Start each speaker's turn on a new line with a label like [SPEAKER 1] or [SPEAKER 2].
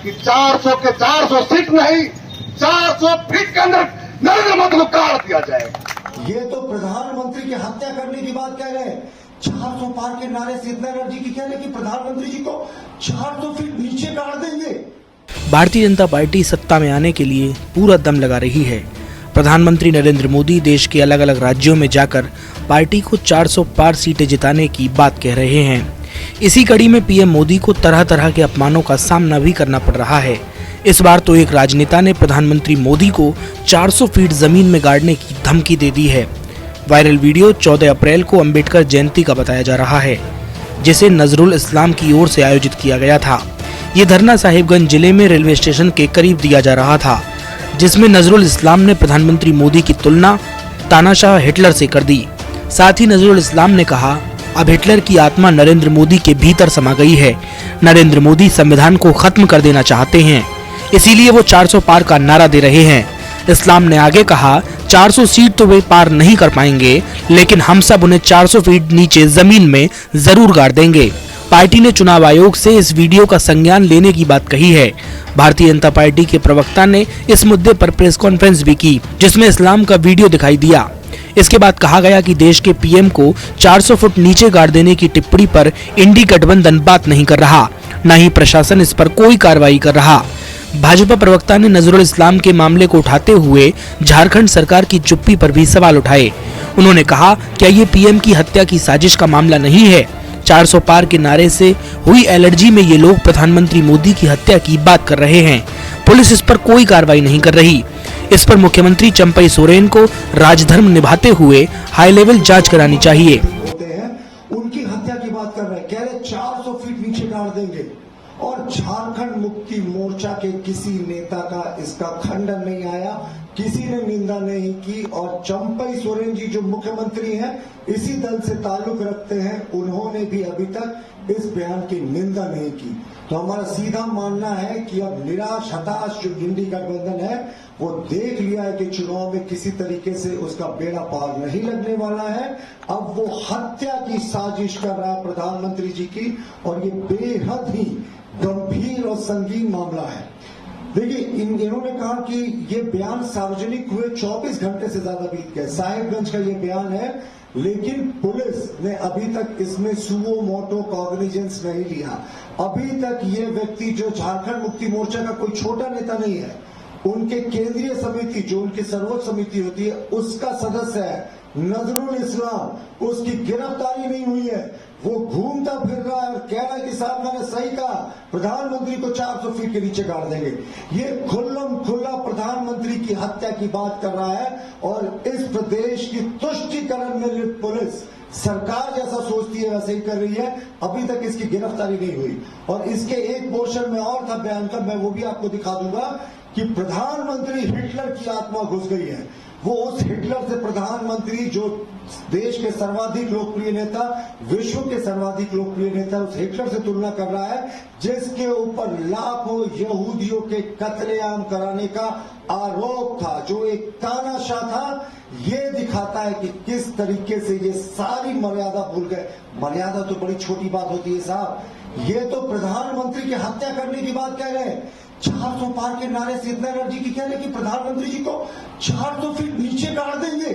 [SPEAKER 1] कि 400 के 400 सीट नहीं, 400 फीट के अंदर नरेंद्र मोदी को गाड़ दिया जाए।
[SPEAKER 2] ये तो प्रधानमंत्री की हत्या करने की बात कह रहे हैं। 400 पार के नारे से इतना एनर्जी की कह रहे कि प्रधानमंत्री जी को 400 फीट नीचे गाड़ देंगे।
[SPEAKER 3] भारतीय जनता पार्टी सत्ता में आने के लिए पूरा दम लगा रही है। प्रधानमंत्री नरेंद्र मोदी देश के अलग अलग राज्यों में जाकर पार्टी को 400 पार सीटें जिताने की बात कह रहे हैं। इसी कड़ी में पीएम मोदी को तरह तरह के अपमानों का सामना भी करना पड़ रहा है। इस बार तो एक राजनेता ने प्रधानमंत्री मोदी को 400 फीट जमीन में गाड़ने की धमकी दे दी है। वायरल वीडियो 14 अप्रैल को अंबेडकर जयंती का बताया जा रहा है, जिसे नजरुल इस्लाम की ओर से आयोजित किया गया था। ये धरना साहिबगंज जिले में रेलवे स्टेशन के करीब दिया जा रहा था, जिसमें नजरुल इस्लाम ने प्रधानमंत्री मोदी की तुलना तानाशाह हिटलर से कर दी। साथ ही नजरुल इस्लाम ने कहा, अब हिटलर की आत्मा नरेंद्र मोदी के भीतर समा गई है। नरेंद्र मोदी संविधान को खत्म कर देना चाहते हैं, इसीलिए वो 400 पार का नारा दे रहे हैं। इस्लाम ने आगे कहा, 400 सीट तो वे पार नहीं कर पाएंगे, लेकिन हम सब उन्हें 400 फीट नीचे जमीन में जरूर गाड़ देंगे। पार्टी ने चुनाव आयोग से इस वीडियो का संज्ञान लेने की बात कही है। भारतीय जनता पार्टी के प्रवक्ता ने इस मुद्दे पर प्रेस कॉन्फ्रेंस भी की, जिसमें इस्लाम का वीडियो दिखाई दिया। इसके बाद कहा गया कि देश के पीएम को 400 फुट नीचे गाड़ देने की टिप्पणी पर इंडी गठबंधन बात नहीं कर रहा, न ही प्रशासन इस पर कोई कार्रवाई कर रहा। भाजपा प्रवक्ता ने नजरुल इस्लाम के मामले को उठाते हुए झारखंड सरकार की चुप्पी पर भी सवाल उठाए। उन्होंने कहा, क्या ये पीएम की हत्या की साजिश का मामला नहीं है? 400 पार के नारे से हुई एलर्जी में ये लोग प्रधानमंत्री मोदी की हत्या की बात कर रहे हैं। पुलिस इस पर कोई कार्रवाई नहीं कर रही। इस पर मुख्यमंत्री चंपई सोरेन को राजधर्म निभाते हुए हाई लेवल जांच करानी चाहिए।
[SPEAKER 2] उनकी हत्या की बात कर रहे हैं, कह रहे 400 फीट नीचे गाड़ देंगे। और झारखंड मुक्ति मोर्चा के किसी नेता का इसका खंडन नहीं आया, किसी ने निंदा नहीं की। और चंपई सोरेन जी जो मुख्यमंत्री हैं, इसी दल से ताल्लुक रखते हैं, उन्होंने भी अभी तक इस बयान की निंदा नहीं की। तो हमारा सीधा मानना है कि अब निराश हताश जो इंडी गठबंधन है, वो देख लिया है कि चुनाव में किसी तरीके से उसका बेड़ा पार नहीं लगने वाला है। अब वो हत्या की साजिश कर रहा है प्रधानमंत्री जी की, और ये बेहद ही गंभीर और संगीन मामला है। देखिए, इन्होंने कहा कि ये बयान सार्वजनिक हुए 24 घंटे से ज्यादा बीत गए। साहिबगंज का ये बयान है, लेकिन पुलिस ने अभी तक इसमें सुओ मोटो कॉग्निजेंस नहीं लिया। अभी तक ये व्यक्ति जो झारखंड मुक्ति मोर्चा का कोई छोटा नेता नहीं है, उनके केंद्रीय समिति जो उनकी सर्वोच्च समिति होती है, उसका सदस्य है नजरुल इस्लाम, उसकी गिरफ्तारी नहीं हुई है। वो घूमता फिर रहा है और कह रहा है कि साहब मैंने सही कहा, प्रधानमंत्री को 400 फीट के नीचे गाड़ देंगे। ये खुल्लम खुल्ला प्रधानमंत्री की हत्या की बात कर रहा है। और इस प्रदेश की तुष्टीकरण में लिप्त पुलिस सरकार जैसा सोचती है वैसे ही कर रही है। अभी तक इसकी गिरफ्तारी नहीं हुई। और इसके एक पोर्शन में और था बयान का, मैं वो भी आपको दिखा दूंगा कि प्रधानमंत्री हिटलर की आत्मा घुस गई है। वो उस हिटलर से प्रधानमंत्री जो देश के सर्वाधिक लोकप्रिय नेता, विश्व के सर्वाधिक लोकप्रिय नेता, उस हिटलर से तुलना कर रहा है, जिसके ऊपर लाखों यहूदियों के कत्लेआम कराने का आरोप था, जो एक तानाशाह था। ये दिखाता है कि किस तरीके से ये सारी मर्यादा भूल गए। मर्यादा तो बड़ी छोटी बात होती है साहब, ये तो प्रधानमंत्री की हत्या करने की बात कह रहे हैं। 400 पार के नारे से इतना एनर्जी की कह रहे कि प्रधानमंत्री जी को 400 फीट नीचे गाड़ देंगे।